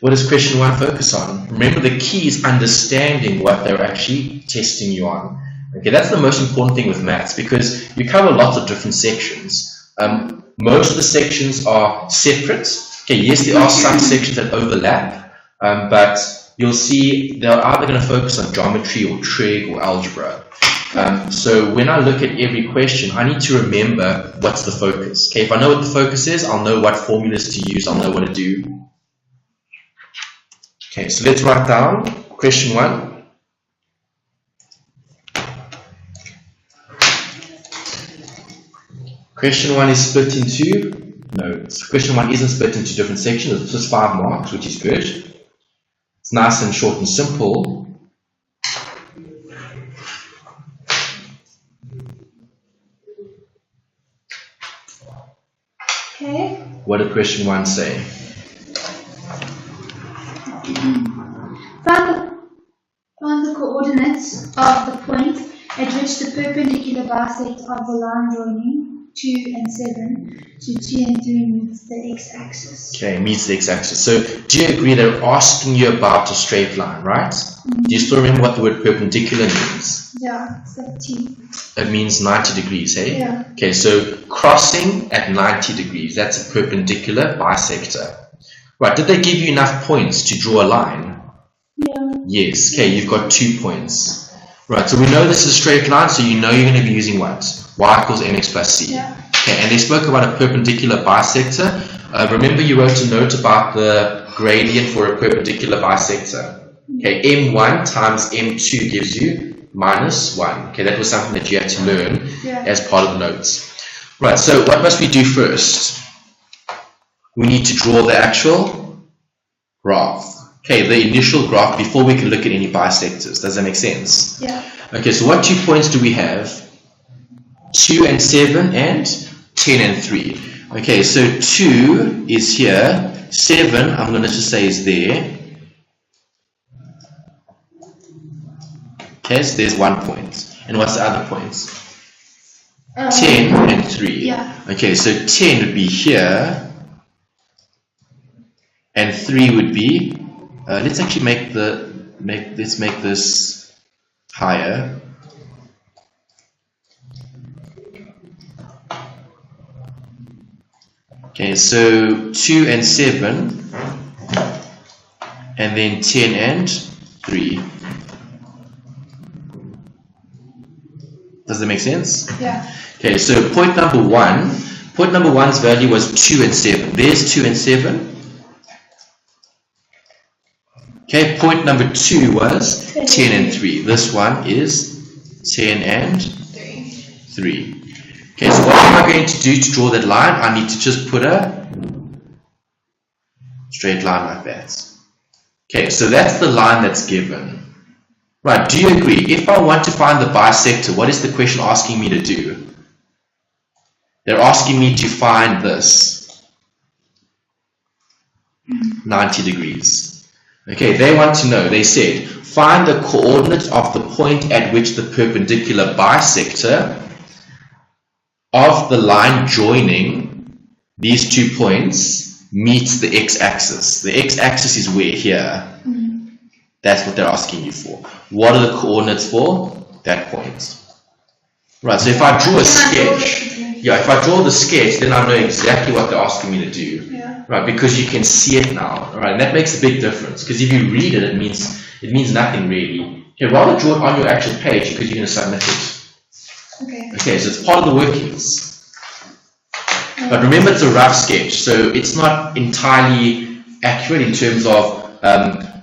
What does question 1 focus on? Remember, the key is understanding what they're actually testing you on. Okay, that's the most important thing with maths, because you cover lots of different sections. Most of the sections are separate. Okay, yes, there are some sections that overlap, but you'll see they're either going to focus on geometry or trig or algebra. So when I look at every question, I need to remember what's the focus. Okay, if I know what the focus is, I'll know what formulas to use, I'll know what to do. Okay, so let's write down question 1. Question 1 is split into, no, question 1 isn't split into different sections, it's just 5 marks, which is good. It's nice and short and simple. Okay. What did question 1 say? Find the coordinates of the point at which the perpendicular bisect of the line joining 2 and 7 to 2 and 3 meets the x-axis. Okay, meets the x-axis. So, do you agree they're asking you about a straight line, right? Do you still remember what the word perpendicular means? Yeah, it's like T. It means 90 degrees, hey? Yeah. Okay, so crossing at 90 degrees, that's a perpendicular bisector. Right, did they give you enough points to draw a line? Yeah. Yes, okay, you've got 2 points. Right, so we know this is a straight line, so you know you're going to be using what? Y equals mx plus c. Yeah. Okay, and they spoke about a perpendicular bisector. Remember you wrote a note about the gradient for a perpendicular bisector. Okay, m1 times m2 gives you minus 1. Okay, that was something that you had to learn as part of the notes. Right, so what must we do first? We need to draw the actual graph. Okay, the initial graph before we can look at any bisectors. Does that make sense? Yeah. Okay, so what 2 points do we have? 2 and 7 and 10 and 3. Okay, so 2 is here. 7, I'm going to just say is there. Okay, so there's 1 point. And what's the other points? 10 and 3. Yeah. Okay, so 10 would be here. And 3 would be, let's actually let's make this higher. Okay, so 2 and 7, and then 10 and 3. Does that make sense? Yeah. Okay, so point number 1's value was 2 and 7. There's 2 and 7. Okay, point number 2 was 10 and 3. This one is 10 and 3. Okay, so what am I going to do to draw that line? I need to just put a straight line like that. Okay, so that's the line that's given. Right, do you agree? If I want to find the bisector, what is the question asking me to do? They're asking me to find this 90 degrees. Okay, they want to know, they said, find the coordinates of the point at which the perpendicular bisector of the line joining these 2 points meets the x-axis. The x-axis is where? Here. That's what they're asking you for. What are the coordinates for that point? Right, so if I draw a sketch, if I draw the sketch, then I know exactly what they're asking me to do. Yeah. Right, because you can see it now. Right, and that makes a big difference. Because if you read it, it means nothing really. Okay, rather draw it on your actual page because you're going to submit it. Okay, so it's part of the workings. But remember, it's a rough sketch, so it's not entirely accurate in terms of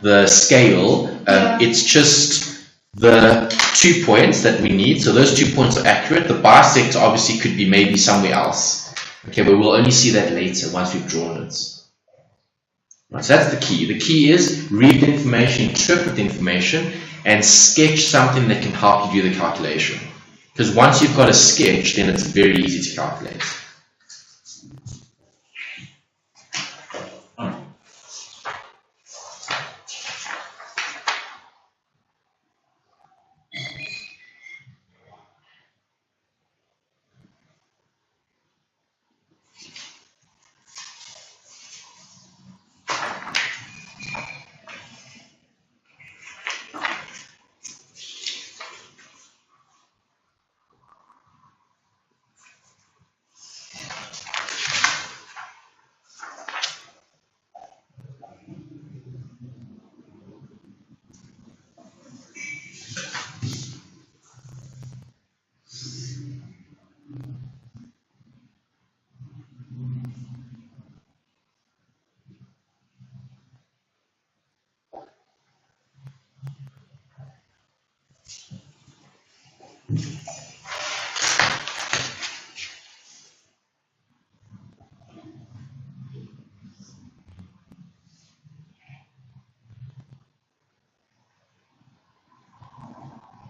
the scale. It's just the 2 points that we need. So those 2 points are accurate. The bisector obviously could be maybe somewhere else. Okay, but we'll only see that later once we've drawn it. Right, so that's the key. The key is read the information, interpret the information, and sketch something that can help you do the calculation. Because once you've got a sketch, then it's very easy to calculate.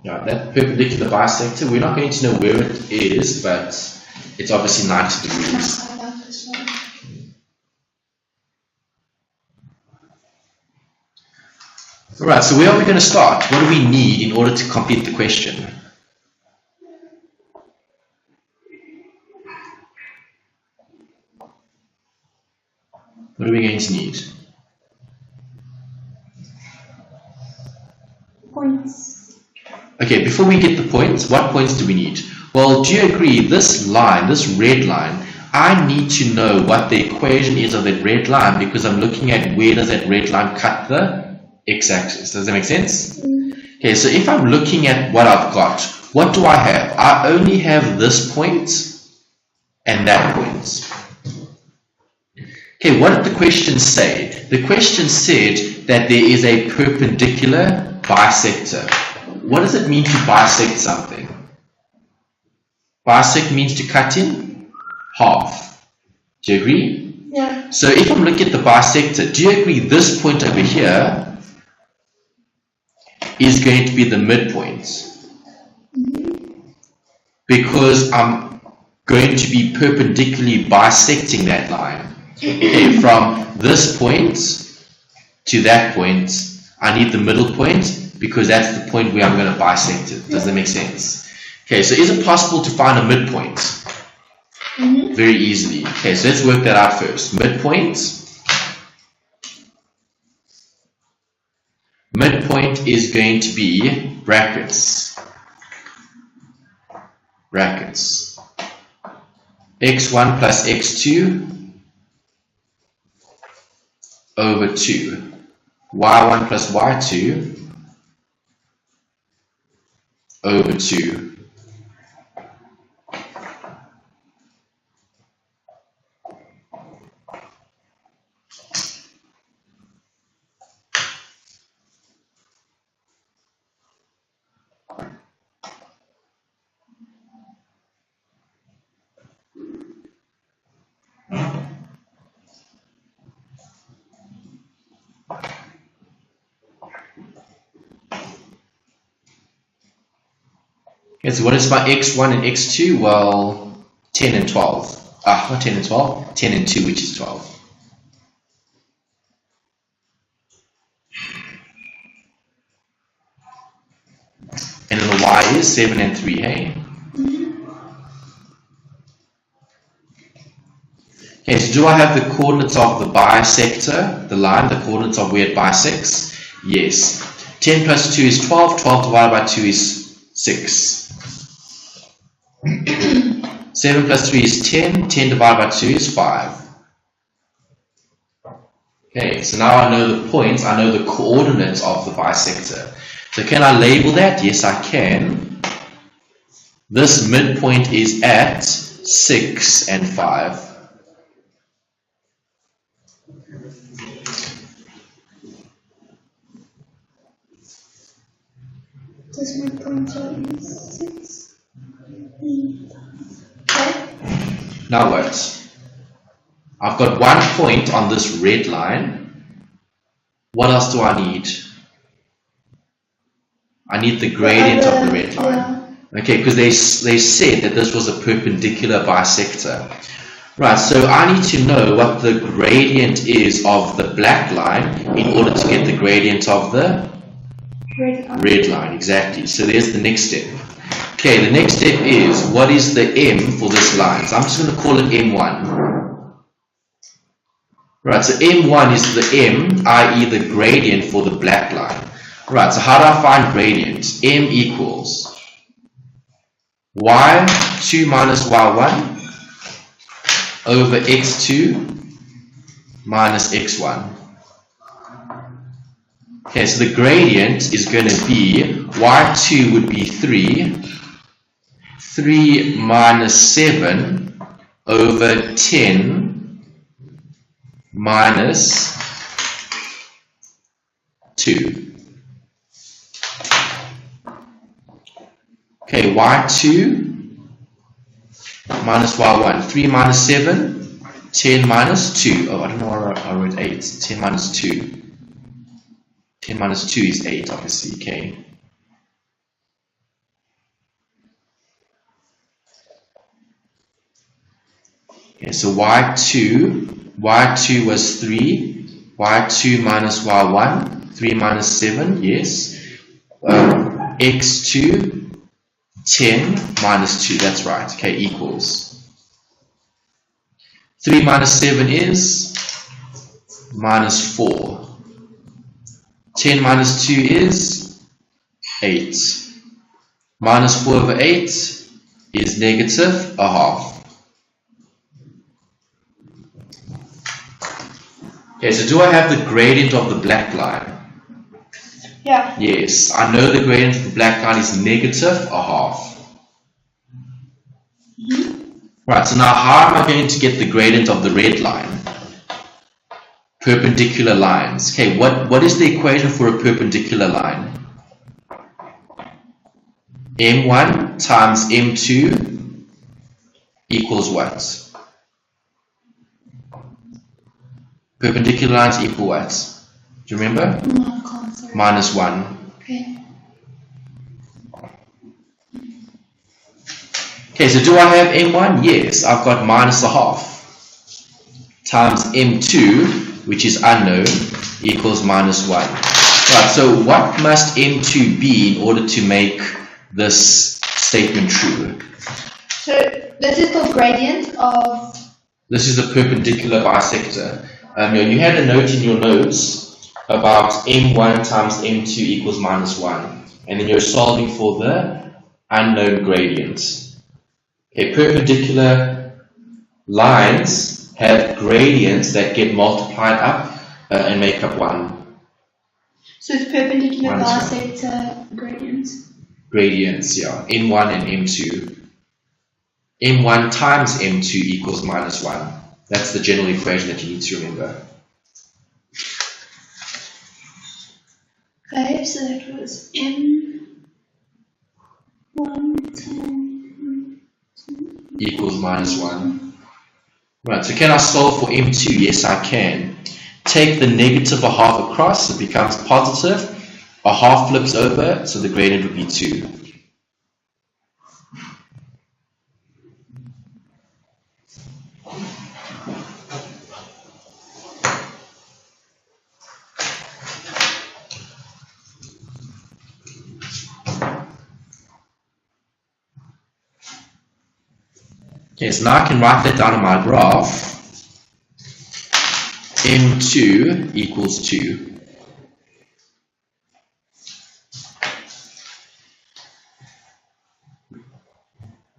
Yeah, that perpendicular bisector, we're not going to know where it is, but it's obviously 90 degrees. Alright, so where are we going to start? What do we need in order to complete the question? What are we going to need? Points. Okay, before we get the points, what points do we need? Well, do you agree this line, this red line, I need to know what the equation is of that red line because I'm looking at where does that red line cut the x-axis. Does that make sense? Okay, so if I'm looking at what I've got, what do I have? I only have this point and that point. Okay, what did the question say? The question said that there is a perpendicular bisector. What does it mean to bisect something? Bisect means to cut in half. Do you agree? Yeah. So if I'm looking at the bisector, do you agree this point over here is going to be the midpoint? Because I'm going to be perpendicularly bisecting that line. Okay, from this point to that point, I need the middle point because that's the point where I'm going to bisect it. Does that make sense? Okay, so is it possible to find a midpoint? Very easily. Okay, so let's work that out first. Midpoint. Midpoint is going to be brackets. Brackets. x1 plus x2 over 2. y1 plus y2 over 2. Okay, so what is my x1 and x2? Well, 10 and 12. Not 10 and 12, 10 and 2, which is 12. And then the y is 7 and 3, hey? Okay, so do I have the coordinates of the bisector, the line, the coordinates of where it bisects? Yes. 10 plus 2 is 12, 12 divided by 2 is 6. 7 plus 3 is 10, 10 divided by 2 is 5. Okay, so now I know the points, I know the coordinates of the bisector. So can I label that? Yes, I can. This midpoint is at 6 and 5. This midpoint is 6. Now what? I've got one point on this red line. What else do I need? I need the gradient of the red line. Okay, because they said that this was a perpendicular bisector. Right, so I need to know what the gradient is of the black line in order to get the gradient of the red line. Exactly. So there's the next step. Okay, the next step is, what is the m for this line? So I'm just going to call it m1. Right, so m1 is the m, i.e. the gradient for the black line. Right, so how do I find gradient? M equals y2 minus y1 over x2 minus x1. Okay, so the gradient is going to be, y2 would be 3 minus 7 over 10 minus 2. Okay, y2 minus y1, 3 minus 7, 10 minus 2. Oh, I don't know why I wrote 8. 10 minus 2. 10 minus 2 is 8, obviously. Okay. Okay, so y2 was 3. y2 minus y1, 3 minus 7, yes. x2, 10 minus 2, that's right, okay, equals 3 minus 7 is minus 4. 10 minus 2 is 8. Minus 4 over 8 is negative a half. Okay, so do I have the gradient of the black line? Yeah. Yes, I know the gradient of the black line is negative a half. Right, so now how am I going to get the gradient of the red line? Perpendicular lines. Okay, what is the equation for a perpendicular line? m1 times m2 equals what? Perpendicular lines equal what? Do you remember? No, I can't, sorry. Minus 1. Okay. Okay, so do I have m1? Yes, I've got minus a half times m2, which is unknown, equals minus 1. Right, so what must m2 be in order to make this statement true? So this is the gradient of... This is a perpendicular bisector. You had a note in your notes about m1 times m2 equals minus 1. And then you're solving for the unknown gradient. Okay, perpendicular lines have gradients that get multiplied up and make up 1. So it's perpendicular bisector gradients. Gradients, yeah. m1 and m2. m1 times m2 equals minus 1. That's the general equation that you need to remember. Okay, so that was m1 equals minus 1. Right, so can I solve for m2? Yes, I can. Take the negative a half across, it becomes positive. A half flips over, so the gradient would be 2. Okay, so now I can write that down on my graph. m2 equals 2.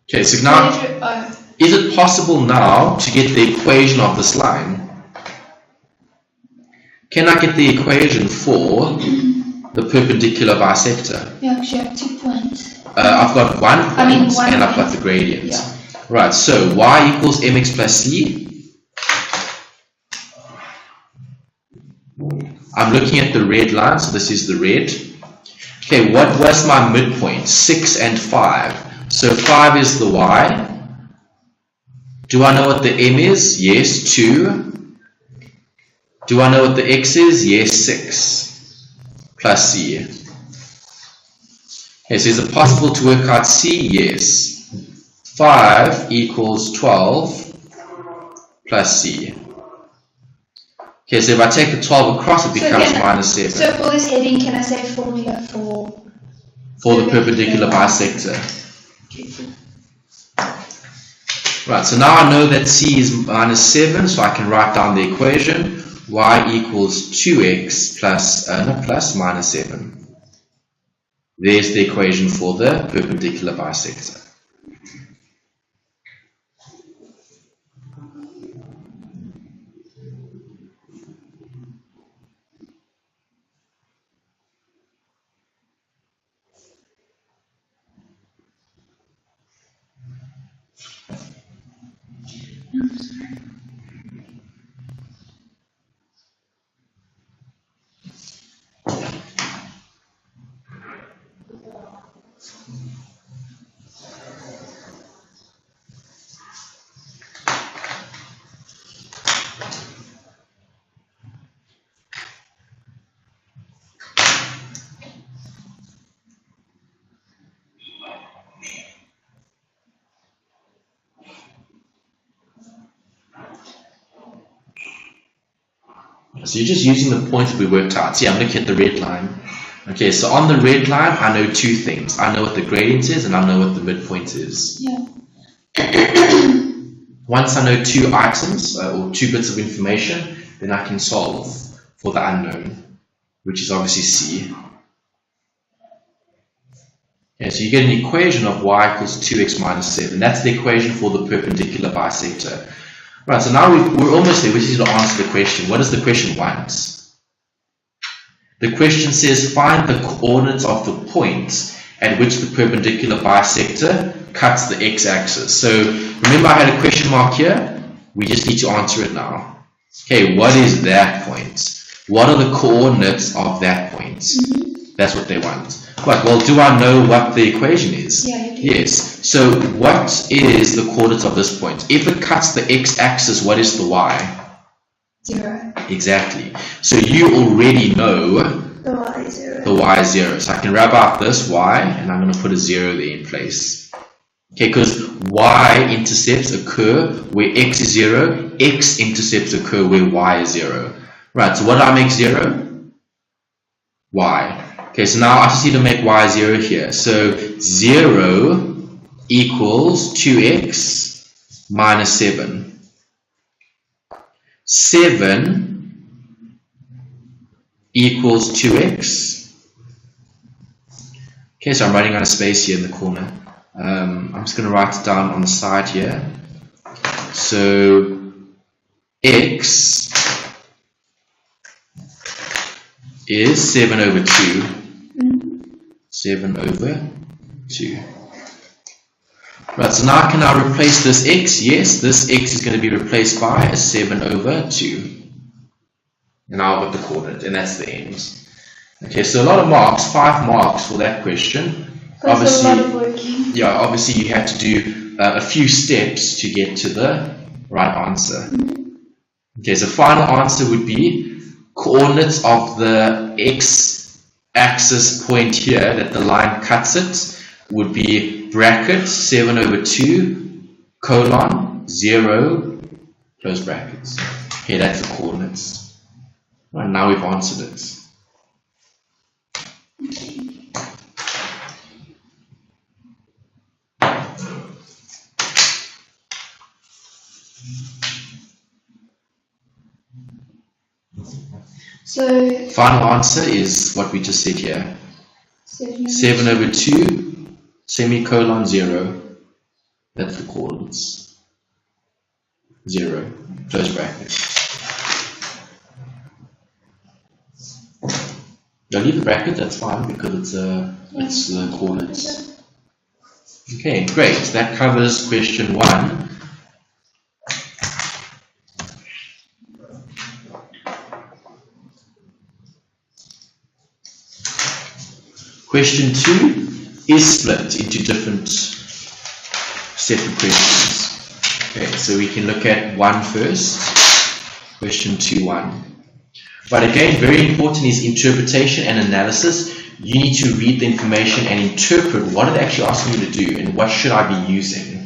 Okay, so now, is it possible now to get the equation of this line? Can I get the equation for the perpendicular bisector? You actually have 2 points. I've got 1 point and I've got the gradient. Yeah. Right, so y equals mx plus c. I'm looking at the red line, so this is the red. Okay, what was my midpoint? 6 and 5. So 5 is the y, Do I know what the m is? Yes, 2. Do I know what the x is? Yes, 6. Plus c. Okay, so is it possible to work out c? Yes. 5 equals 12 plus c. Okay, so if I take the 12 across, it becomes minus 7. So for this heading, can I say formula for the perpendicular bisector? Okay. Right, so now I know that c is minus 7, so I can write down the equation. Y equals 2x plus, not plus, minus 7. There's the equation for the perpendicular bisector. So you're just using the points we worked out. See, I'm looking at the red line. Okay, so on the red line, I know two things. I know what the gradient is, and I know what the midpoint is. Yeah. Once I know two items, or 2 bits of information, then I can solve for the unknown, which is obviously c. Okay, so you get an equation of y equals 2x minus 7. That's the equation for the perpendicular bisector. Right, so now we're almost there. We just need to answer the question. What does the question want? The question says, find the coordinates of the point at which the perpendicular bisector cuts the x-axis. So remember I had a question mark here. We just need to answer it now. Okay, what is that point? What are the coordinates of that point? That's what they want. Right, well, do I know what the equation is? Yeah, you do. Yes. So what is the coordinates of this point? If it cuts the x-axis, what is the y? 0. Exactly. So you already know The y is 0. the y is 0. So I can wrap out this y, and I'm going to put a 0 there in place. Okay, because y-intercepts occur where x is 0, x-intercepts occur where y is 0. Right, so what do I make 0? Y. Okay, so now I just need to make y 0 here. So 0 equals 2x minus 7. 7 equals 2x. Okay, so I'm writing out a space here in the corner. I'm just going to write it down on the side here. So x is 7 over 2. 7 over 2. Right, so now can I replace this x? Yes, this x is going to be replaced by a 7 over 2. And now I've got the coordinate, and that's the end. Okay, so a lot of marks, 5 marks for that question. That's obviously, a lot of working. Yeah, obviously you had to do a few steps to get to the right answer. Okay, so final answer would be coordinates of the x-axis point here that the line cuts it would be bracket 7 over 2 colon 0 close brackets. Okay, that's the coordinates. Right, now we've answered it. So Final answer is what we just said here. 7 over 2 semicolon 0. That's the coordinates. 0 close bracket. I'll leave the bracket, that's fine, because it's the coordinates. Okay, great. That covers question 1. Question 2 is split into different separate questions. Okay, so we can look at 1 first. Question 2.1. But again, very important is interpretation and analysis. You need to read the information and interpret what are they actually asking you to do and what should I be using.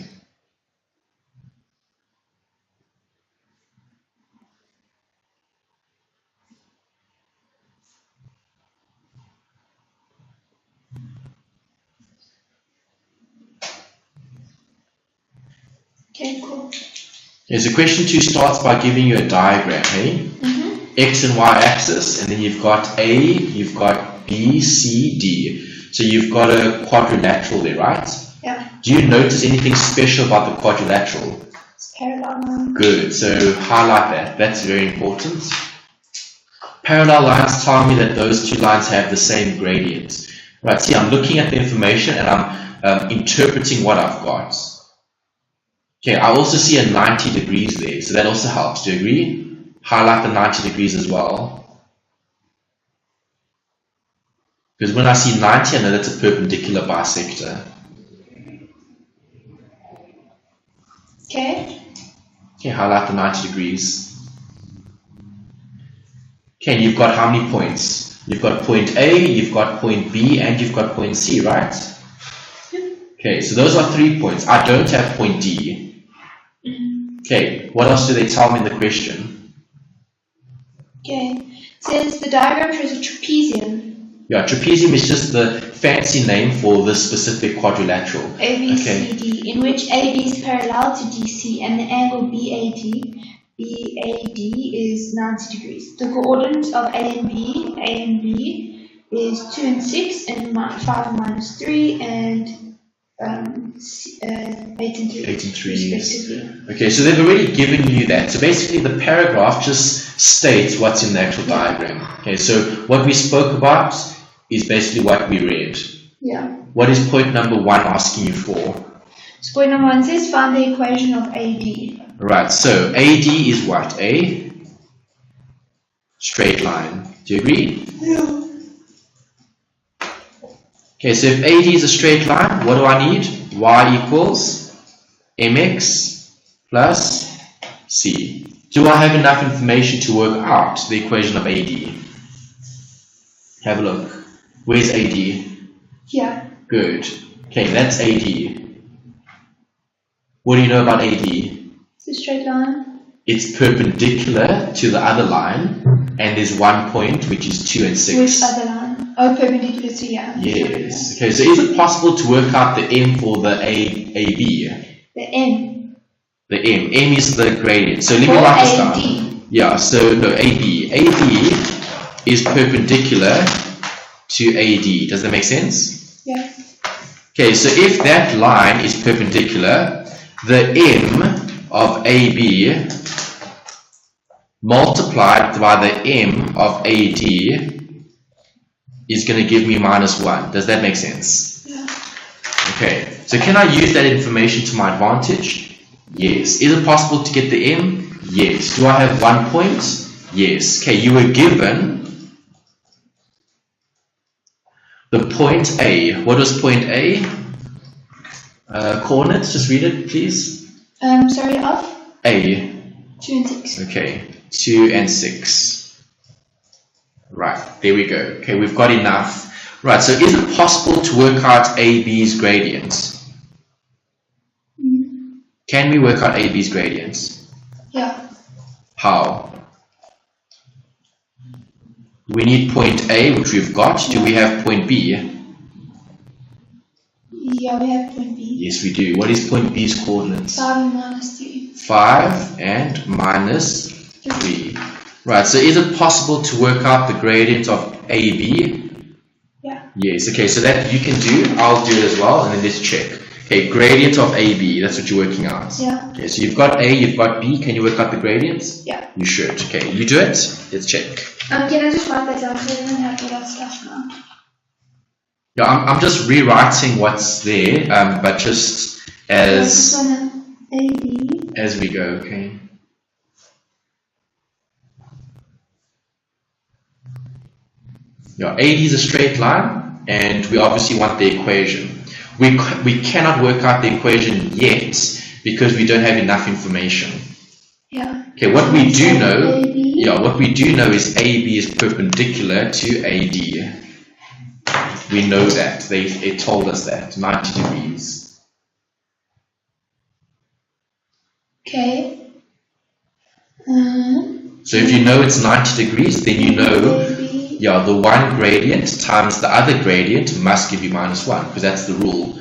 Okay, cool. Okay, so question 2 starts by giving you a diagram, hey? X and Y axis, and then you've got A, you've got B, C, D. So you've got a quadrilateral there, right? Yeah. Do you notice anything special about the quadrilateral? It's parallel lines. Good, so highlight that. That's very important. Parallel lines tell me that those two lines have the same gradient. Right, see, I'm looking at the information and I'm interpreting what I've got. Okay, I also see a 90 degrees there, so that also helps. Do you agree? Highlight the 90 degrees as well. Because when I see 90, I know that's a perpendicular bisector. Okay. Okay, highlight the 90 degrees. Okay, you've got how many points? You've got point A, you've got point B, and you've got point C, right? Okay, so those are 3 points. I don't have point D. Okay, what else do they tell me in the question? Okay, it says the diagram shows a trapezium. Yeah, trapezium is just the fancy name for this specific quadrilateral. ABCD, in which AB is parallel to DC and the angle BAD is 90 degrees. The coordinates of A and B is 2 and 6 and 5 and minus 3 and 8 and 3 respectively. Okay, so they've already given you that. So basically the paragraph just states what's in the actual diagram. Okay, so what we spoke about is basically what we read. Yeah. What is point number 1 asking you for? So point number 1 says find the equation of AD. Right, so AD is what? A straight line. Do you agree? Yeah. Okay, so if AD is a straight line, what do I need? Y equals mx plus c. Do I have enough information to work out the equation of AD? Have a look. Where's AD? Yeah. Good. Okay, that's AD. What do you know about AD? It's a straight line. It's perpendicular to the other line, and there's 1 point, which is 2 and 6. Which other line? Oh, perpendicular to, yeah. Yes. Okay, so is it possible to work out the M for the AB? The M. The M. M is the gradient. So let me write this down. Yeah, so no, AB. AB is perpendicular to AD. Does that make sense? Yeah. Okay, so if that line is perpendicular, the M of AB multiplied by the M of AD is going to give me -1. Does that make sense? Yeah. Okay, so can I use that information to my advantage? Yes. Is it possible to get the M? Yes. Do I have 1 point? Yes. Okay, you were given the point A. What was point A? Coordinates, just read it, please. Sorry, of? A. 2 and 6. Okay, 2 and 6. Right, there we go. Okay, we've got enough. Right, so is it possible to work out AB's gradients? Can we work out AB's gradients? Yeah. How? We need point A, which we've got. Do we have point B? Yeah, we have point B. Yes, we do. What is point B's coordinates? 5 and minus 3. 5 and minus 3. Right, so is it possible to work out the gradient of AB? Yeah. Yes, okay, so that you can do. I'll do it as well, and then let's check. Okay, gradient of AB, that's what you're working out. Yeah. Okay, so you've got A, you've got B. Can you work out the gradients? Yeah. You should. Okay, you do it. Let's check. Can I just write that down so I don't have all that stuff now? Yeah, I'm just rewriting what's there, but just as we go, okay. Yeah, AD is a straight line, and we obviously want the equation. We cannot work out the equation yet because we don't have enough information. Yeah. Okay, what we do know, what we do know is AB is perpendicular to AD. We know that. They told us that, 90 degrees. Okay. So if you know it's 90 degrees, then you know, the one gradient times the other gradient must give you -1, because that's the rule.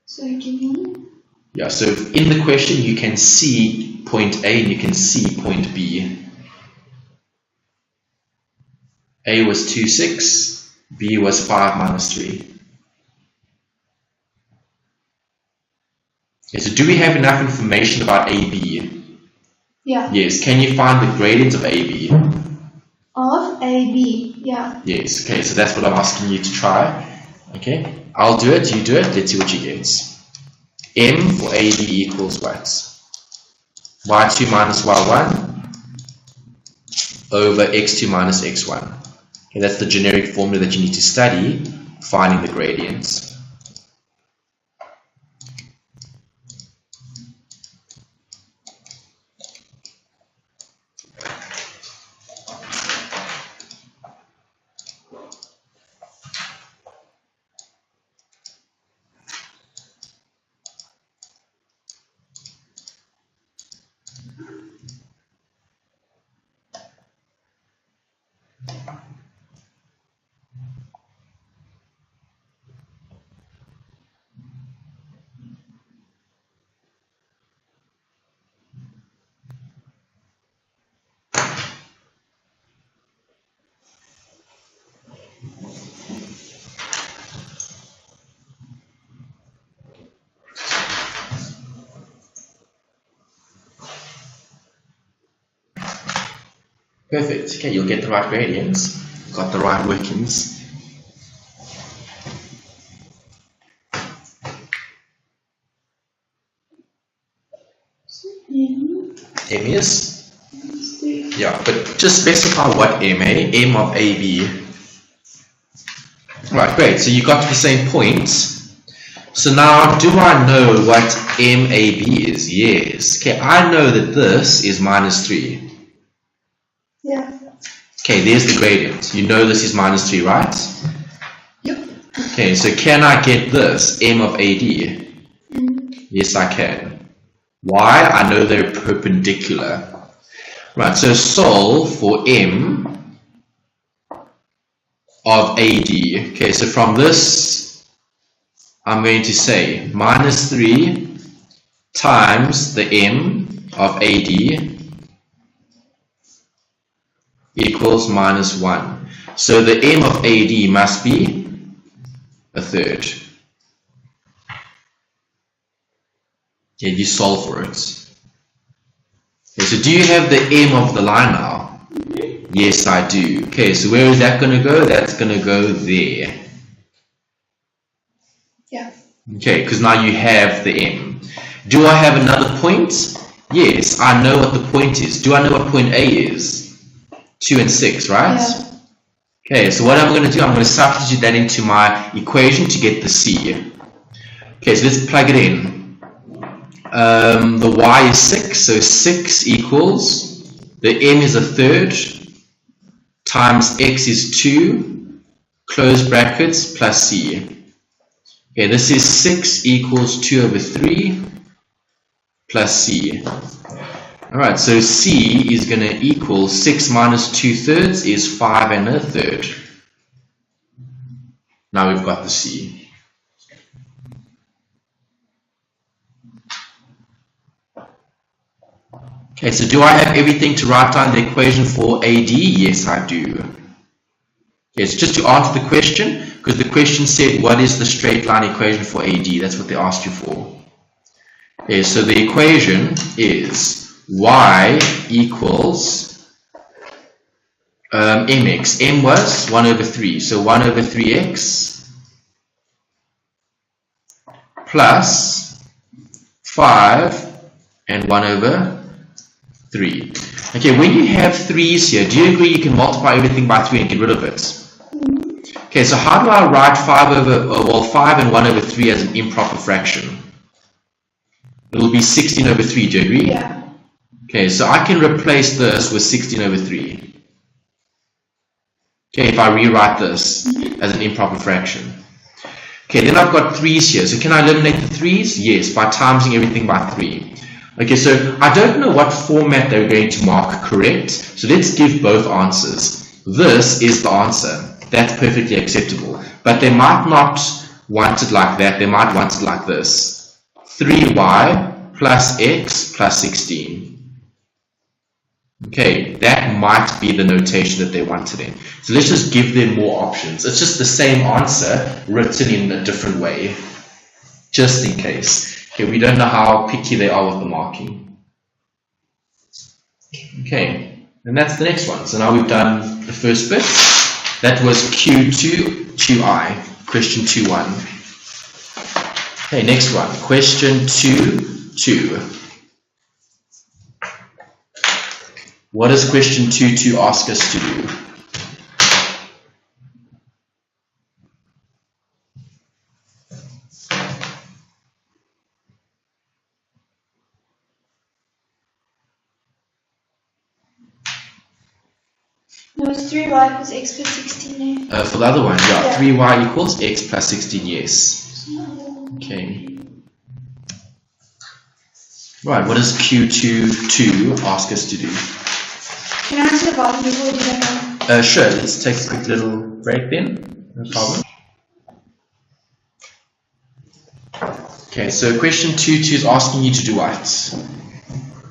So again. Yeah, so in the question you can see point A and you can see point B. A was 2, 6, B was 5 - 3. Okay, so do we have enough information about AB? Yeah. Yes, can you find the gradient of AB? Of AB, yeah. Yes, okay, so that's what I'm asking you to try. Okay, I'll do it, you do it, let's see what you get. M for AB equals what? y2 minus y1 over x2 minus x1. Okay, that's the generic formula that you need to study, finding the gradients. Perfect. Okay, you'll get the right gradients. Got the right workings. M is? Yeah, but just specify what M of AB. Right, great. So you got to the same point. So now, do I know what MAB is? Yes. Okay, I know that this is -3. Yeah. Okay, there's the gradient. You know this is -3, right? Yep. Okay, so can I get this, M of AD? Yes, I can. Why? I know they're perpendicular. Right, so solve for M of AD. Okay, so from this, I'm going to say -3 times the M of AD equals -1. So the M of AD must be 1/3. Okay, you solve for it. Okay, so do you have the M of the line now? Yes, I do. Okay, so where is that going to go? That's going to go there. Yeah. Okay, because now you have the M. Do I have another point? Yes, I know what the point is. Do I know what point A is? 2 and 6, right? Yeah. Okay, so what I'm going to do, I'm going to substitute that into my equation to get the C. Okay, so let's plug it in. The Y is 6, so 6 equals, the M is 1/3, times X is 2, close brackets, plus C. Okay, this is 6 equals 2/3, plus C. Alright, so C is going to equal 6 minus 2/3 is 5 1/3. Now we've got the C. Okay, so do I have everything to write down the equation for AD? Yes, I do. Yes, just to answer the question, because the question said what is the straight line equation for AD? That's what they asked you for. Okay, so the equation is y equals mx. M was 1/3, so 1/3x plus 5 and 1/3. Okay, when you have 3's here, do you agree you can multiply everything by 3 and get rid of it? Okay, so how do I write 5 and 1 over 3 as an improper fraction? It'll be 16 over 3, do you agree? Yeah. Okay, so I can replace this with 16 over 3. Okay, if I rewrite this as an improper fraction. Okay, then I've got 3's here. So can I eliminate the 3's? Yes, by timesing everything by 3. Okay, so I don't know what format they're going to mark correct. So let's give both answers. This is the answer. That's perfectly acceptable. But they might not want it like that. They might want it like this. 3y plus x plus 16. Okay, that might be the notation that they wanted in. So let's just give them more options. It's just the same answer written in a different way, just in case. Okay, we don't know how picky they are with the marking. Okay, and that's the next one. So now we've done the first bit. That was Q2, 2i, question 2.1. Okay, next one, question 2.2. What does question 2.2 ask us to do? No, it's 3y equals x plus 16. For the other one, yeah, 3y equals x plus 16, yes. Okay. Right, what does Q2.2 ask us to do? Can I answer the bottom before we do that one? Sure, let's take a quick little break then. No problem. Okay, so question 2.2 is asking you to do what?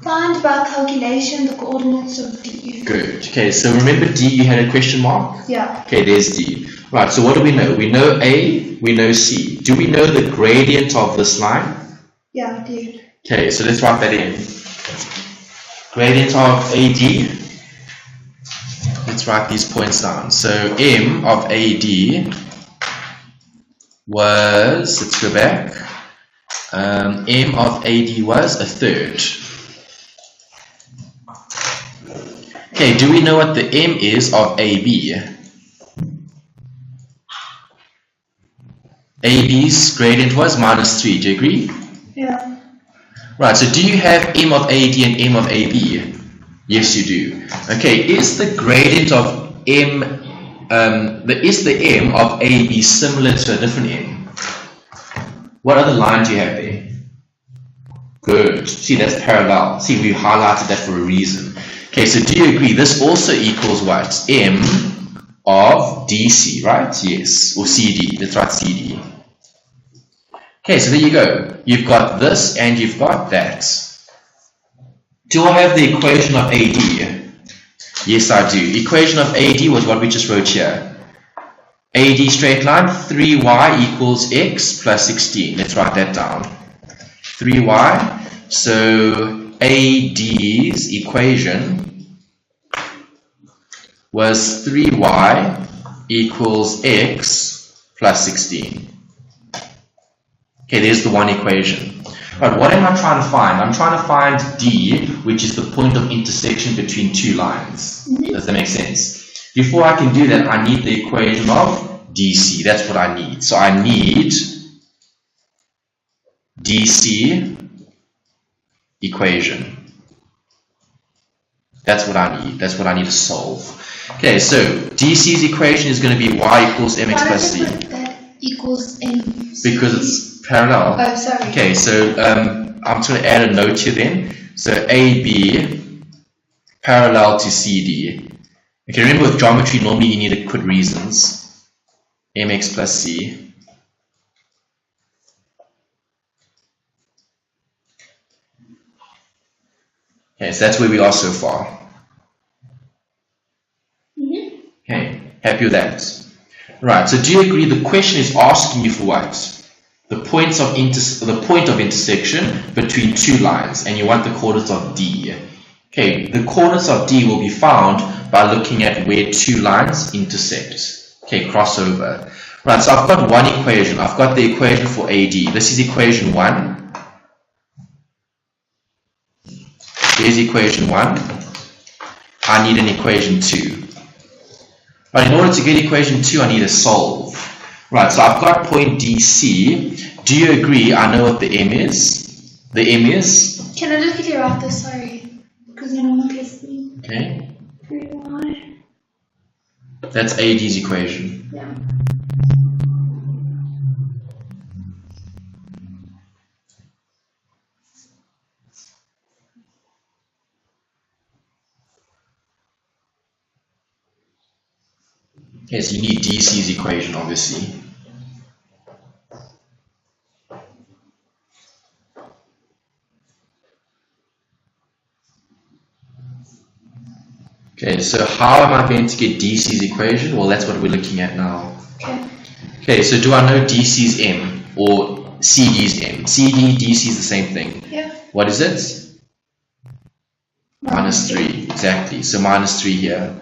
Find by calculation the coordinates of D. Good. Okay, so remember D, you had a question mark? Yeah. Okay, there's D. Right, so what do we know? We know A, we know C. Do we know the gradient of this line? Yeah, I do. Okay, so let's write that in. Gradient of AD. Let's write these points down. So M of AD was, let's go back. M of AD was a third. Okay, do we know what the M is of AB? AB's gradient was -3, do you agree? Yeah. Right, so do you have M of AD and M of AB? Yes, you do. Okay, is the gradient of M, is the M of AB similar to a different M? What other line do you have there? Good. See, that's parallel. See, we highlighted that for a reason. Okay, so do you agree this also equals what? M of DC, right? Yes, or CD. Let's write CD. Okay, so there you go. You've got this and you've got that. Do I have the equation of AD? Yes, I do. Equation of AD was what we just wrote here. AD straight line, 3y equals x plus 16. Let's write that down. 3y. So AD's equation was 3y equals x plus 16. Okay, there's the one equation. Right, what am I trying to find? I'm trying to find D, which is the point of intersection between two lines. Does that make sense? Before I can do that, I need the equation of DC. That's what I need. So I need DC equation. That's what I need. That's what I need to solve. Okay, so DC's equation is going to be y equals mx plus c. That equals m. Because it's parallel. Oh, sorry. Okay, so I'm just going to add a note here then. So AB parallel to CD. Okay, remember with geometry, normally you need to put reasons. Mx plus c. Okay, so that's where we are so far. Okay, happy with that? Right, so do you agree the question is asking you for what? The point of intersection between two lines, and you want the coordinates of D. Okay, the coordinates of D will be found by looking at where two lines intersect. Okay, crossover. Right, so I've got one equation. I've got the equation for AD. This is equation 1. Here's equation 1. I need an equation 2. Right, in order to get equation 2, I need to solve. Right, so I've got point DC. Do you agree I know what the M is? The M is? Can I just quickly write this? Sorry. Because no one gets me. Okay. 3y. That's AD's equation. Yeah. Okay, so you need DC's equation, obviously. Okay, so how am I going to get DC's equation? Well, that's what we're looking at now. Okay. Okay, so do I know DC's M or CD's M? CD, DC is the same thing. Yeah. What is it? Minus 3, exactly. So minus 3 here.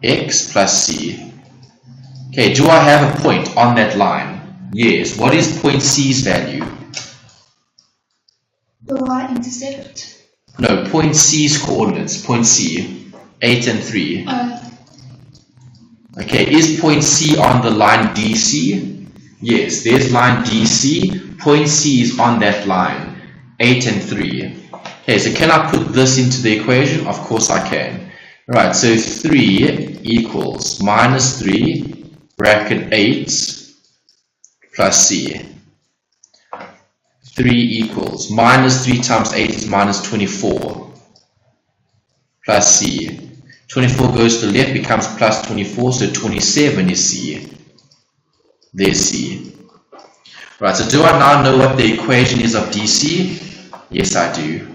X plus C. Okay, do I have a point on that line? Yes. What is point C's value? The y-intercept. No, point C's coordinates. Point C, 8 and 3. Okay, is point C on the line DC? Yes, there's line DC. Point C is on that line, 8 and 3. Okay, so can I put this into the equation? Of course I can. Right, so 3 equals minus 3 bracket 8 plus C. 3 equals minus 3 times 8 is minus 24 plus C. 24 goes to the left, becomes plus 24, so 27 is C. There's C. Right, so do I now know what the equation is of DC? Yes, I do.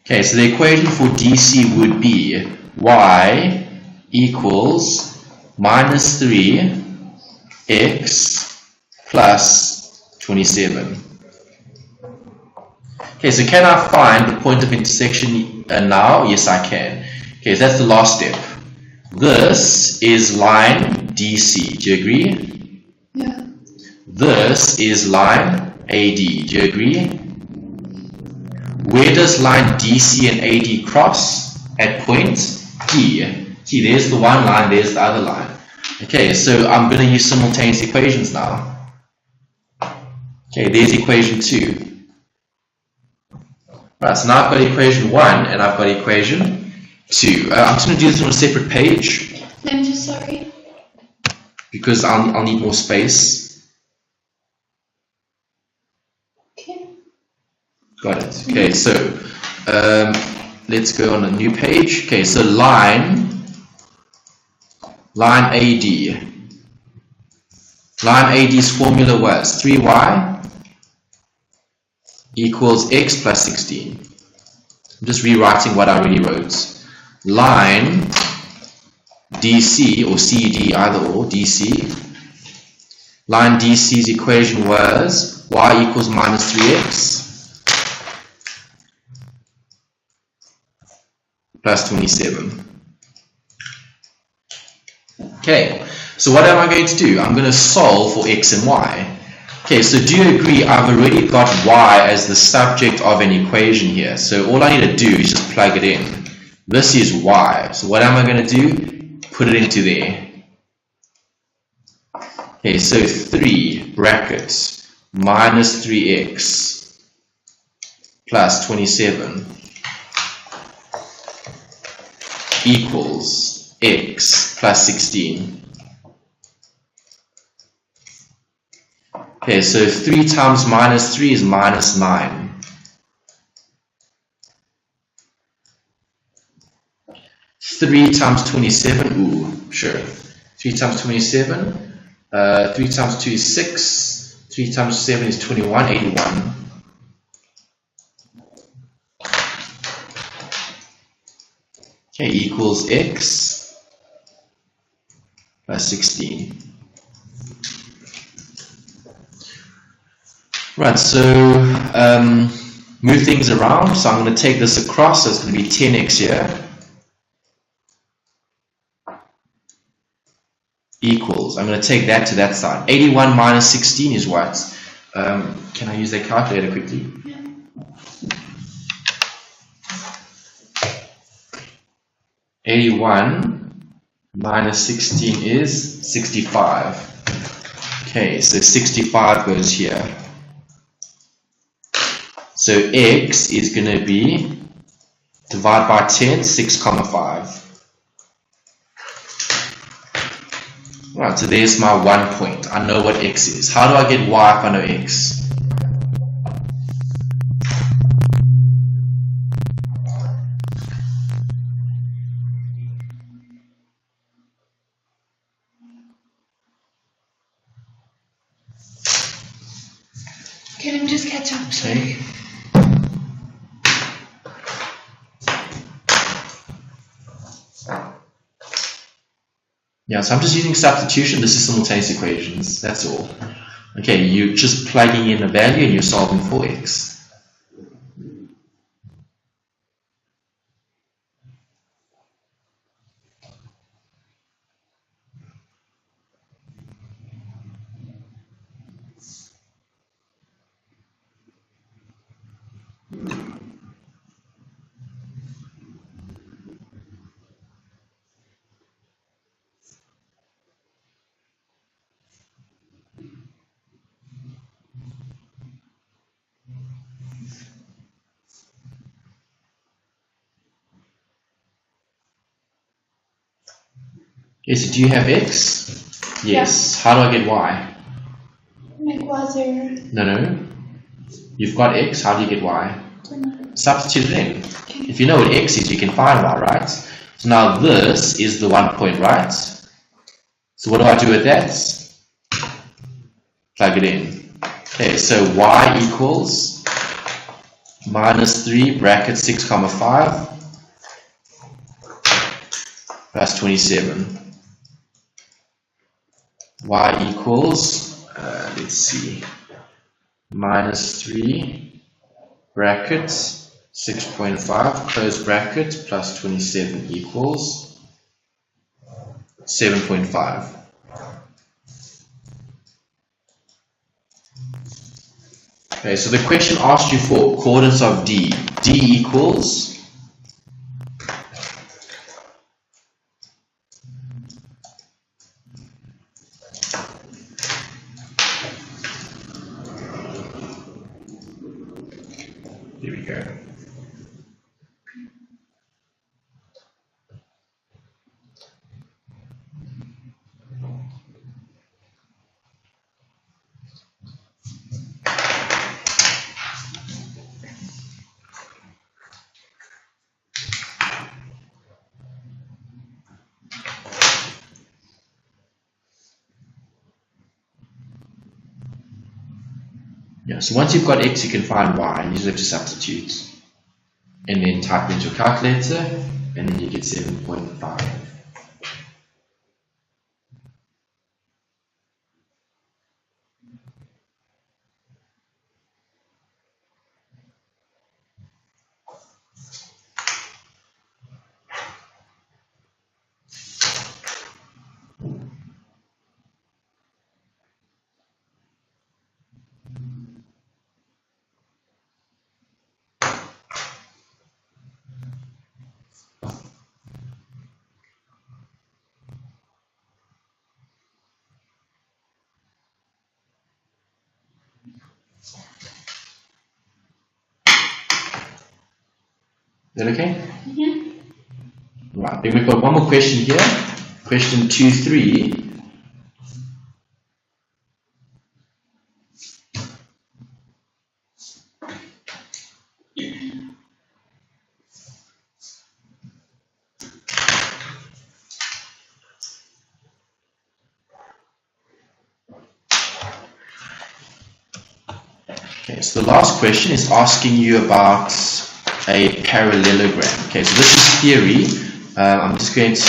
Okay, so the equation for DC would be y equals minus 3x plus 27. Okay, so can I find the point of intersection now? Yes, I can. Okay, so that's the last step. This is line DC. Do you agree? Yeah. This is line AD. Do you agree? Where does line DC and AD cross? At point D. See, there's the one line, there's the other line. Okay, so I'm going to use simultaneous equations now. Okay, there's equation 2. Right, so now I've got equation 1 and I've got equation 2. I'm just going to do this on a separate page. I'm just sorry. Because I'll need more space. Okay. Got it. Okay, so let's go on a new page. Okay, so line AD. Line AD's formula was 3y equals x plus 16. I'm just rewriting what I already wrote. Line DC or CD, either or, DC. Line DC's equation was y equals minus 3x plus 27. Okay, so what am I going to do? I'm going to solve for x and y. Okay, so do you agree I've already got y as the subject of an equation here? So all I need to do is just plug it in. This is y. So what am I going to do? Put it into there. Okay, so 3 brackets minus 3x plus 27 equals x plus 16. Okay, so 3 times minus 3 is minus 9. Three times 27, ooh, sure. 3 times 27, 3 times 2 is 6, 3 times 7 is 21, 81. Okay, equals x plus 16. Right, so move things around. So I'm going to take this across, so it's going to be 10x here. Equals, I'm going to take that to that side. 81 minus 16 is what? Can I use that calculator quickly? Yeah. 81 minus 16 is 65. Okay, so 65 goes here. So x is going to be, divide by 10, 6,5. Right, so there's my 1 point. I know what x is. How do I get y if I know x? Okay, let me just catch up. Okay. Yeah, so I'm just using substitution. This is simultaneous equations. That's all. Okay, you're just plugging in a value and you're solving for x. Okay, so do you have x? Yes. Yeah. How do I get y? Make y 0. No. You've got x, how do you get y? Substitute it in. Okay. If you know what x is, you can find y, right? So now this is the 1 point, right? So what do I do with that? Plug it in. Okay, so y equals minus 3 bracket 6 comma 5 plus 27. Y equals, let's see, minus 3 bracket 6.5 close bracket plus 27 equals 7.5. Okay, so the question asked you for coordinates of D. D equals here we go. Yeah, so once you've got x, you can find y, and you just have to substitute. And then type into a calculator, and then you get 7.5. Is that okay? Mm-hmm. Right, then we've got one more question here. Question 2.3. Okay, so the last question is asking you about a parallelogram. Okay, so this is theory. I'm just going to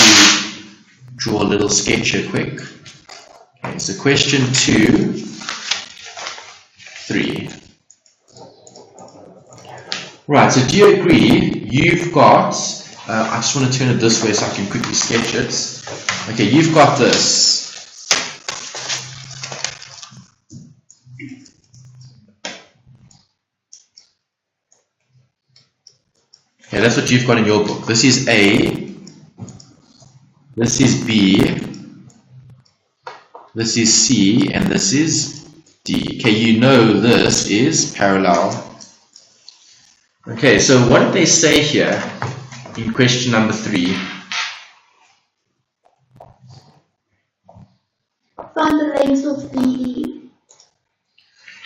draw a little sketch here quick. Okay, so question 2.3. Right, so do you agree you've got, I just want to turn it this way so I can quickly sketch it. Okay, you've got this. Okay, that's what you've got in your book. This is A, this is B, this is C, and this is D. Okay, you know this is parallel. Okay, so what did they say here in question number 3? Find the length of BE.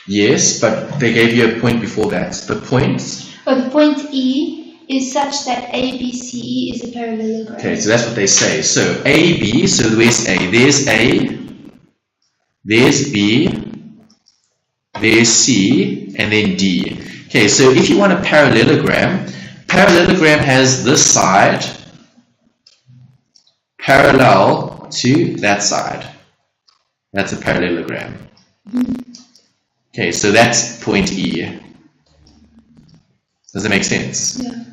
Yes, but they gave you a point before that. The point? Oh, the point E is such that ABCE is a parallelogram. Okay, so that's what they say. So AB, so where's A? There's A, there's B, there's C, and then D. Okay, so if you want a parallelogram, parallelogram has this side parallel to that side. That's a parallelogram. Okay, so that's point E. Does that make sense? Yeah.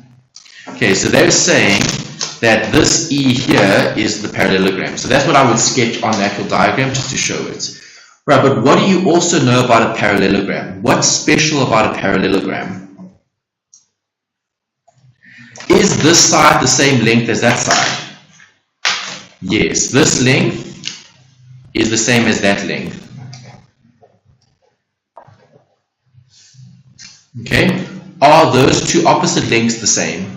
Okay, so they're saying that this E here is the parallelogram. So that's what I would sketch on the actual diagram just to show it. Right, but what do you also know about a parallelogram? What's special about a parallelogram? Is this side the same length as that side? Yes, this length is the same as that length. Okay, are those two opposite lengths the same?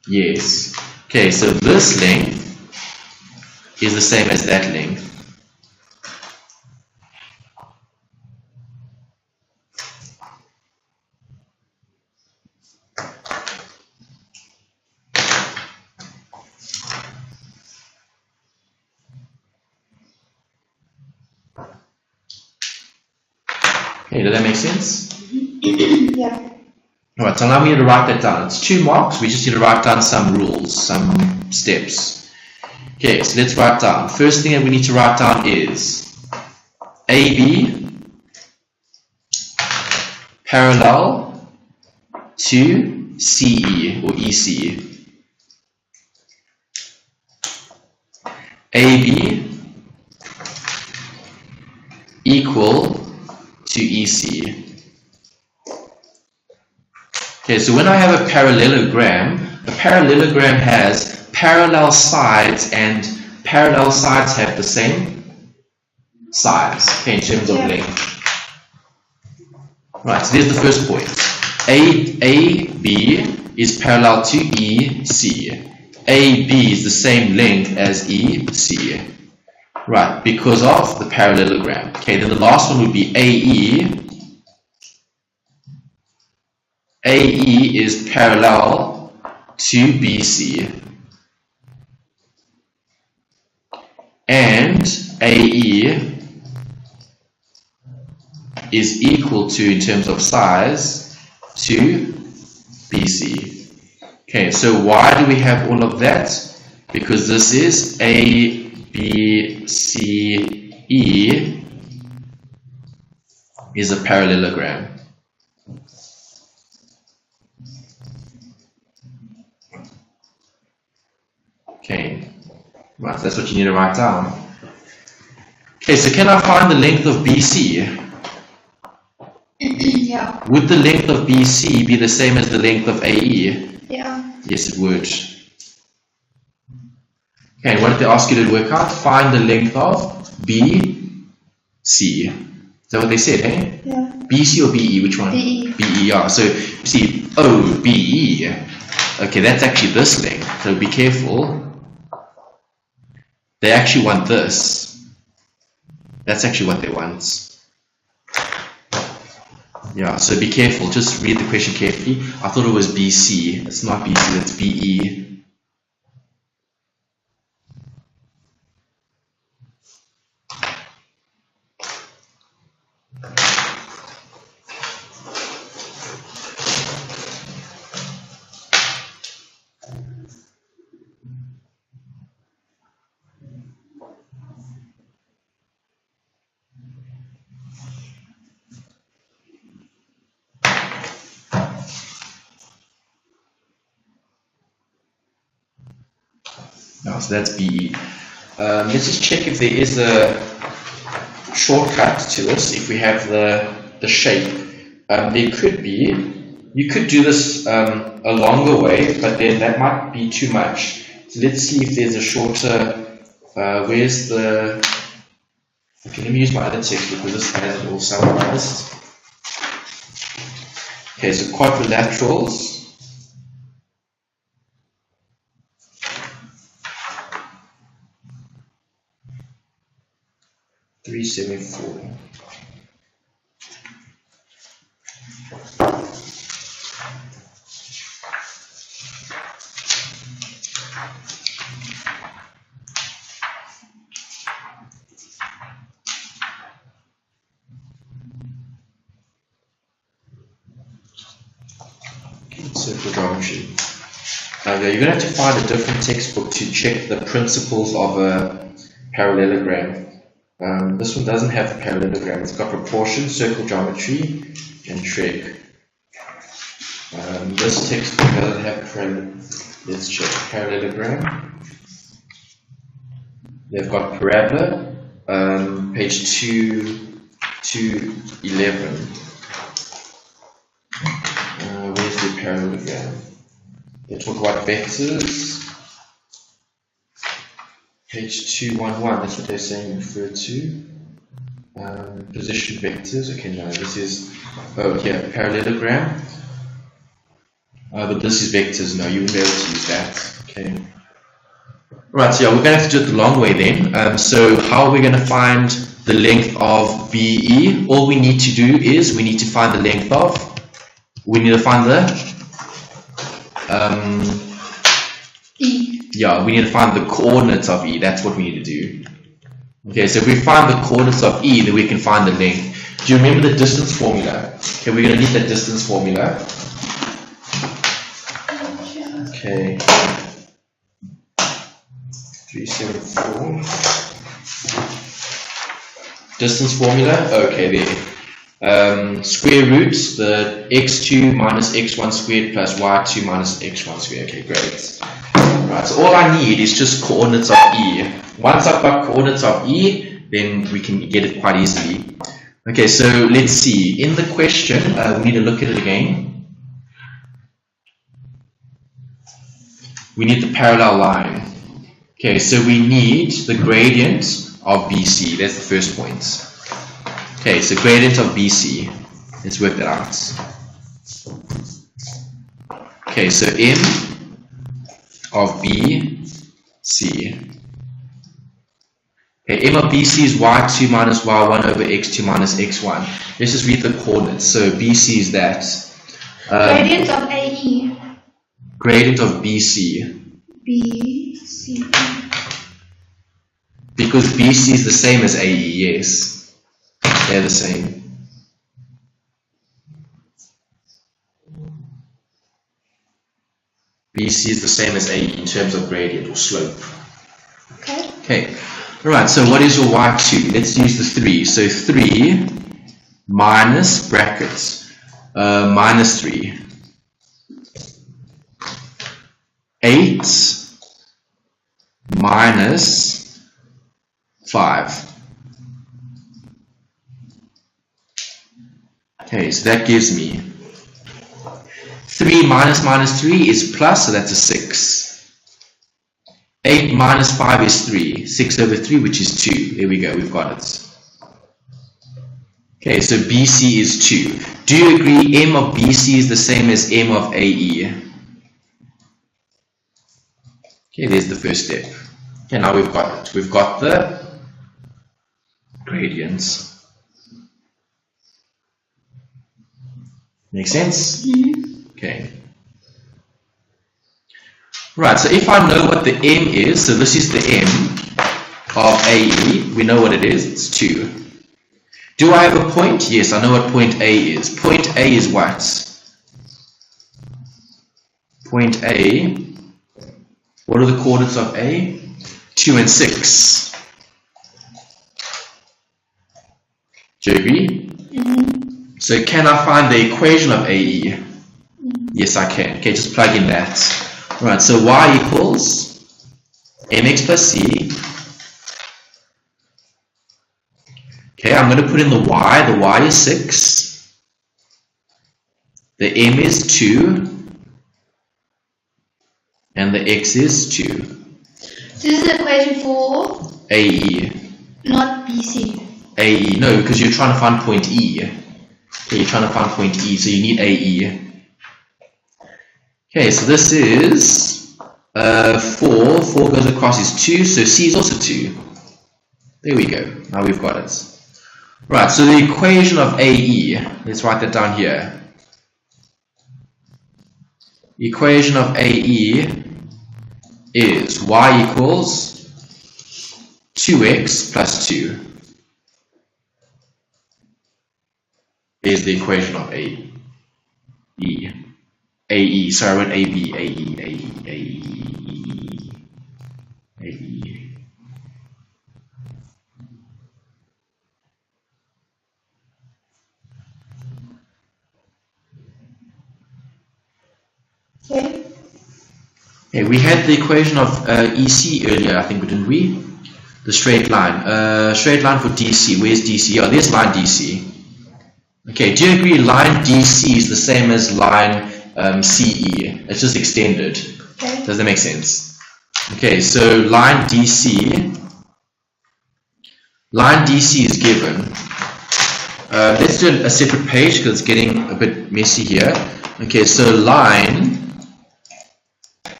Yes. Okay, so this length is the same as that length. Okay, does that make sense? Yeah. Alright, so now we need to write that down. It's 2 marks. We just need to write down some rules, some steps. Okay, so let's write down. First thing that we need to write down is AB parallel to CE or EC. AB equal to EC. Okay, so when I have a parallelogram has parallel sides, and parallel sides have the same size, okay, in terms of length. Right, so there's the first point. AB is parallel to EC. AB is the same length as EC. Right, because of the parallelogram. Okay, then the last one would be AE. AE is parallel to BC. And AE is equal to, in terms of size, to BC. Okay, so why do we have all of that? Because this is A, B, C, E is a parallelogram. Okay, right, that's what you need to write down. Okay, so can I find the length of BC? Yeah. Would the length of BC be the same as the length of AE? Yeah. Yes, it would. Okay, what did they ask you to work out? Find the length of BC. Is that what they said, eh? Yeah. BC or BE? Which one? BE. BE, yeah. So, you see, OBE. Okay, that's actually this length. So be careful. They actually want this. That's actually what they want. Yeah, so be careful. Just read the question carefully. I thought it was BC. It's not BC, that's BE. So that's BE. Let's just check if there is a shortcut to this. If we have the shape, there could be. you could do this a longer way, but then that might be too much. So let's see if there's a shorter, where's the, okay, let me use my other text because this has it all summarized. Okay, so quadrilaterals. $374. Circle geometry. Now you're going to have to find a different textbook to check the principles of a parallelogram. This one doesn't have a parallelogram. It's got proportion, circle geometry, and trig. This textbook doesn't have parallelogram. Let's check parallelogram. They've got parabola, page 211. Where's the parallelogram? They talk about vectors. Page 211, that's what they're saying, refer to. Position vectors. Okay, no, this is, oh, here, parallelogram. But this is vectors. No, you wouldn't be able to use that. Okay. Right, so yeah, we're going to have to do it the long way then. So how are we going to find the length of BE? All we need to do is we need to find the length of, we need to find the E. Yeah, we need to find the coordinates of E. That's what we need to do. Okay, so if we find the coordinates of E, then we can find the length. Do you remember the distance formula? Okay, we're going to need that distance formula. Okay. 374. Distance formula. Okay, there. Square roots, the x2 minus x1 squared plus y2 minus x1 squared. Okay, great. Right, so all I need is just coordinates of E. Once I've got coordinates of E, then we can get it quite easily. Okay, so let's see. In the question, we need to look at it again. We need the parallel line. Okay, so we need the gradient of BC. That's the first point. Okay, so gradient of BC. Let's work that out. Okay, so M of BC. Okay, M of BC is y2 minus y1 over x2 minus x1. Let's just read the coordinates. So BC is that. Gradient of AE. Gradient of BC. BC. Because BC is the same as AE, yes. They're the same. BC is the same as AE in terms of gradient or slope. Okay. Okay. Alright, so what is your y2? Let's use the 3. So 3 minus brackets minus 3. 8 minus 5. Okay, so that gives me 3 minus minus 3 is plus, so that's a 6. 8 minus 5 is 3. 6 over 3, which is 2. There we go, we've got it. Okay, so BC is 2. Do you agree M of BC is the same as M of AE? Okay, there's the first step. Okay, now we've got it. We've got the gradients. Make sense? Mm-hmm. Okay. Right, so if I know what the M is, so this is the M of AE, we know what it is, it's 2. Do I have a point? Yes, I know what point A is. Point A is what? Point A, what are the coordinates of A? 2 and 6. Do you agree? Mm-hmm. So can I find the equation of AE? Yes, I can. Okay, just plug in that. Right, so y equals mx plus c. Okay, I'm going to put in the y. The y is 6. the m is 2, and the x is 2. So this is an equation for AE. not BC. AE, no, because you're trying to find point E. Okay, you're trying to find point E, so you need AE. Okay, so this is 4. 4 goes across is 2, so C is also 2. There we go. Now we've got it. Right, so the equation of AE, let's write that down here. The equation of AE is y equals 2x plus 2. Is the equation of AE. AE, sorry, I wrote AB, AE. Okay. Okay, we had the equation of EC earlier, I think, didn't we? The straight line. Straight line for DC. Where's DC? Oh, there's line DC. Okay, do you agree line DC is the same as line CE? It's just extended. Okay. Does that make sense? Okay, so line DC is given. Let's do a separate page because it's getting a bit messy here. Okay, so line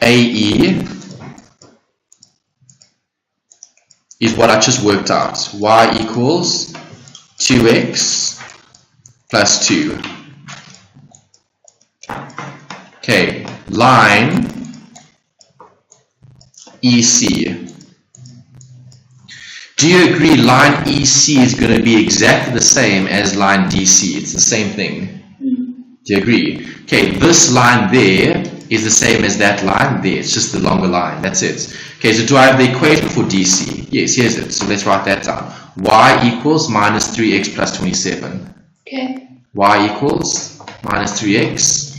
AE is what I just worked out. Y equals 2x plus 2. Okay, line EC. Do you agree line EC is going to be exactly the same as line DC? It's the same thing. Do you agree? Okay, this line there is the same as that line there. It's just the longer line. That's it. Okay, so do I have the equation for DC? Yes, here's it. So let's write that down. Y equals minus 3x plus 27. Okay. Y equals minus 3x.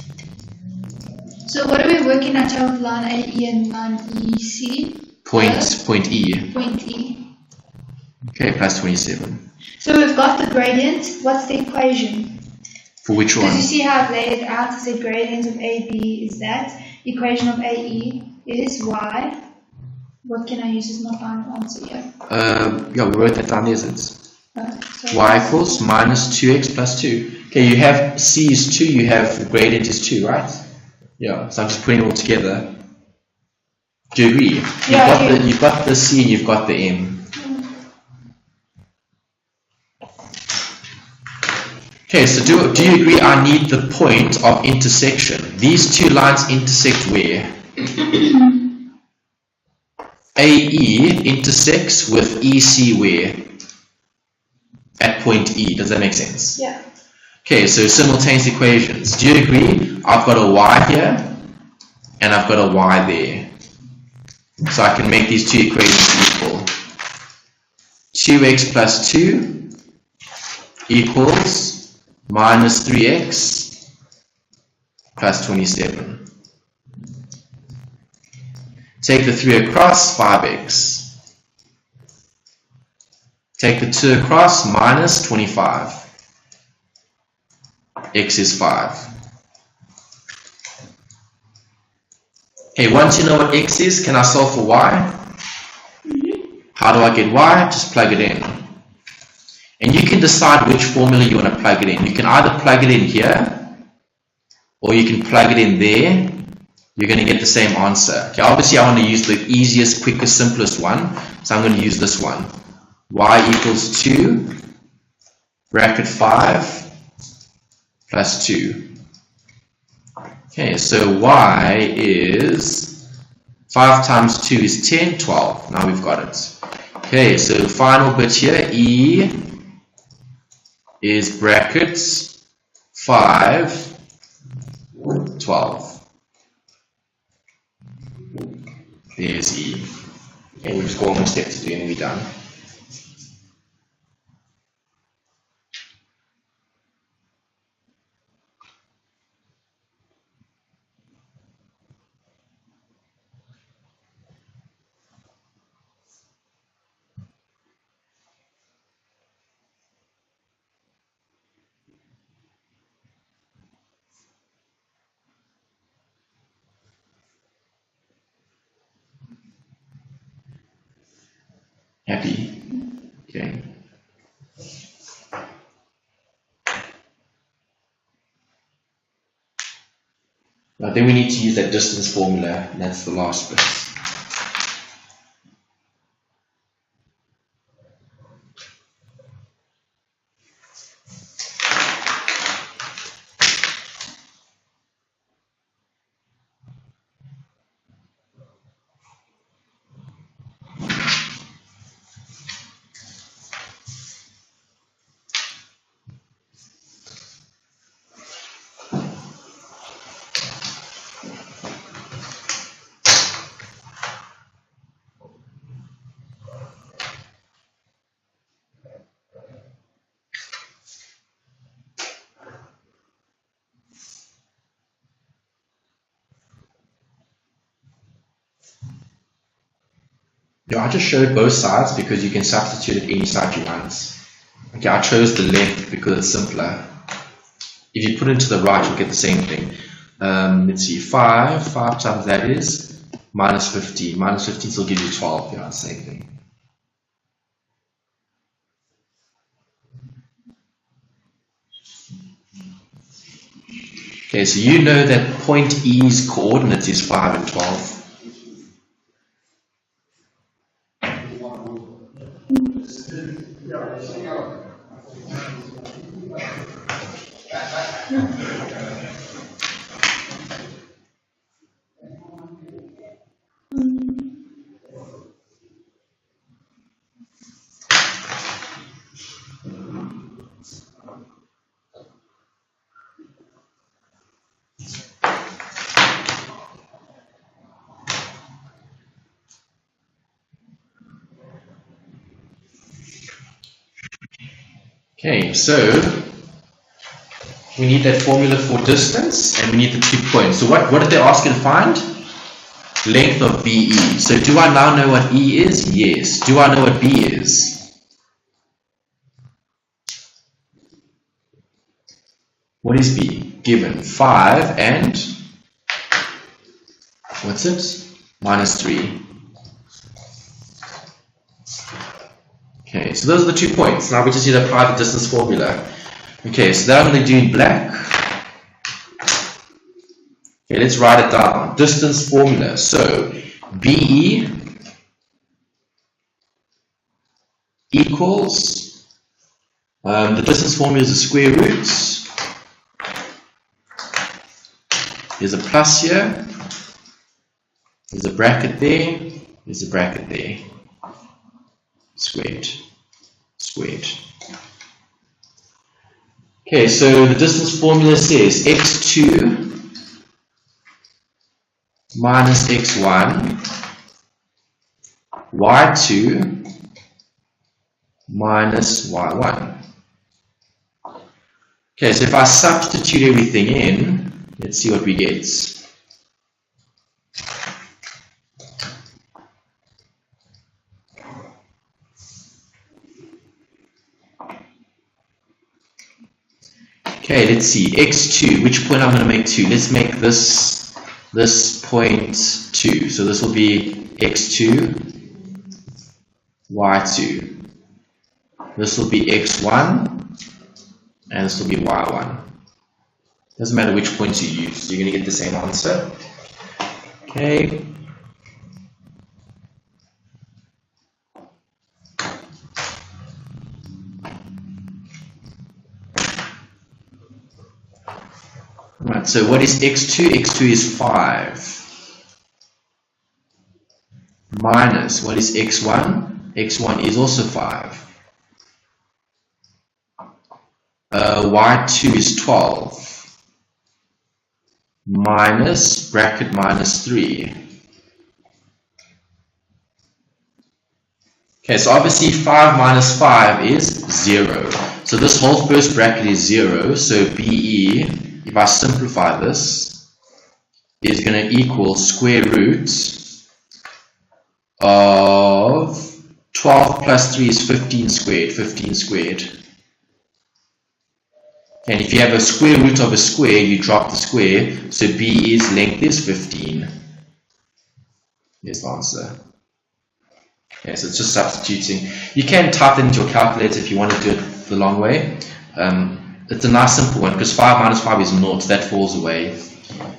So what are we working at here with line AE and line EC? Point E. Point E. Okay, plus 27. So we've got the gradient. What's the equation? For which one? Because you see how I've laid it out. It said gradient of AB is that. Equation of AE is Y. What can I use as my final answer here? Yeah, we wrote that down, is it? So Y equals minus 2x plus 2. Okay, you have C is 2, you have gradient is 2, right? Yeah, so I'm just putting it all together. Do you agree? You've got the C and you've got the M. Okay, so do you agree I need the point of intersection? These two lines intersect where? AE intersects with EC where? At point E. Does that make sense? Yeah. Okay, so simultaneous equations. Do you agree? I've got a y here and I've got a y there. So I can make these two equations equal. 2x plus 2 equals minus 3x plus 27. Take the 3 across, 5x. Take the 2 across, minus 25. X is 5. Okay, once you know what x is, can I solve for y? How do I get y? Just plug it in. And you can decide which formula you want to plug it in. You can either plug it in here, or you can plug it in there. You're going to get the same answer. Okay, obviously I want to use the easiest, quickest, simplest one. So I'm going to use this one. Y equals 2, bracket 5, plus 2. Okay, so y is 5 times 2 is 10, 12. Now we've got it. Okay, so final bit here, E is brackets 5, 12. There's E. Okay, we've just got one more step to do and we're done. Happy? Okay. Now then we need to use that distance formula, and that's the last bit. Yeah, I just showed both sides because you can substitute it any side you want. Okay, I chose the left because it's simpler. If you put it to the right, you'll get the same thing. Let's see, 5 times that is minus 15. Minus 15 still gives you 12. Yeah, same thing. Okay, so you know that point E's coordinates is 5 and 12. Okay, so we need that formula for distance and we need the 2 points. So what did they ask you to find? Length of BE. So do I now know what E is? Yes. Do I know what B is? What is B? Given 5 and what's it? Minus 3. Okay, so those are the 2 points. Now we just need to apply the distance formula. Okay, so that I'm going to do in black. Okay, let's write it down. Distance formula. So BE equals, the distance formula is the square roots. There's a plus here. There's a bracket there. There's a bracket there. Squared. Okay, so the distance formula says x2 minus x1, y2 minus y1. Okay, so if I substitute everything in, let's see what we get. Okay, let's see, x2, which point I'm going to make 2? Let's make this point 2. So this will be x2, y2. This will be x1, and this will be y1. Doesn't matter which points you use, you're going to get the same answer. Okay. Right, so what is x2? x2 is 5. Minus, what is x1? x1 is also 5. Y2 is 12. Minus, bracket minus 3. Okay, so obviously 5 minus 5 is 0. So this whole first bracket is 0, so BE, if I simplify this, is going to equal square root of 12 plus 3 is 15 squared. And if you have a square root of a square, you drop the square, so BE's length is 15. Here's the answer. Okay, so it's just substituting. You can type it into your calculator if you want to do it the long way. It's a nice simple one because 5 minus 5 is 0, so that falls away.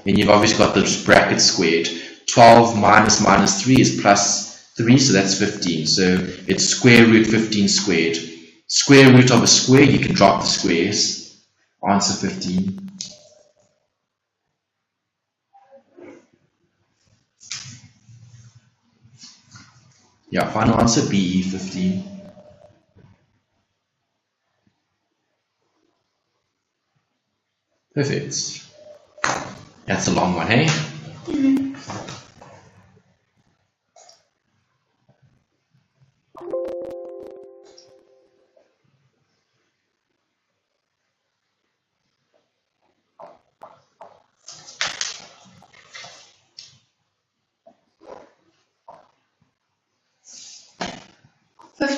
And you've obviously got the bracket squared. 12 minus minus 3 is plus 3, so that's 15. So it's square root 15 squared. Square root of a square, you can drop the squares. Answer 15. Yeah, final answer B, 15. Perfect. That's a long one, hey? Mm-hmm.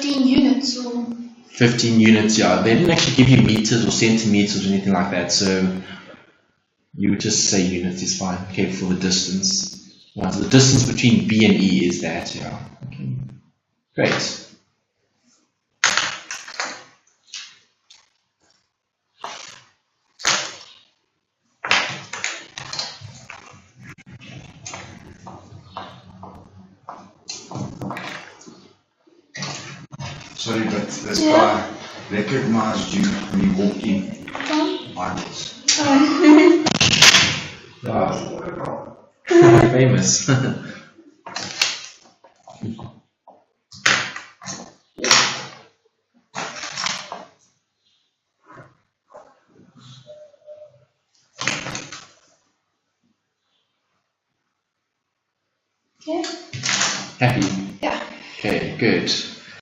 Units or 15 units, yeah. They didn't actually give you meters or centimeters or anything like that, so you would just say units is fine. Okay, for the distance. Right, so the distance between B and E is that, yeah. Okay. Great. Sorry, but this guy recognized you when you walked in. Michaels. Wow. Famous. Okay. Happy? Yeah. Okay, good.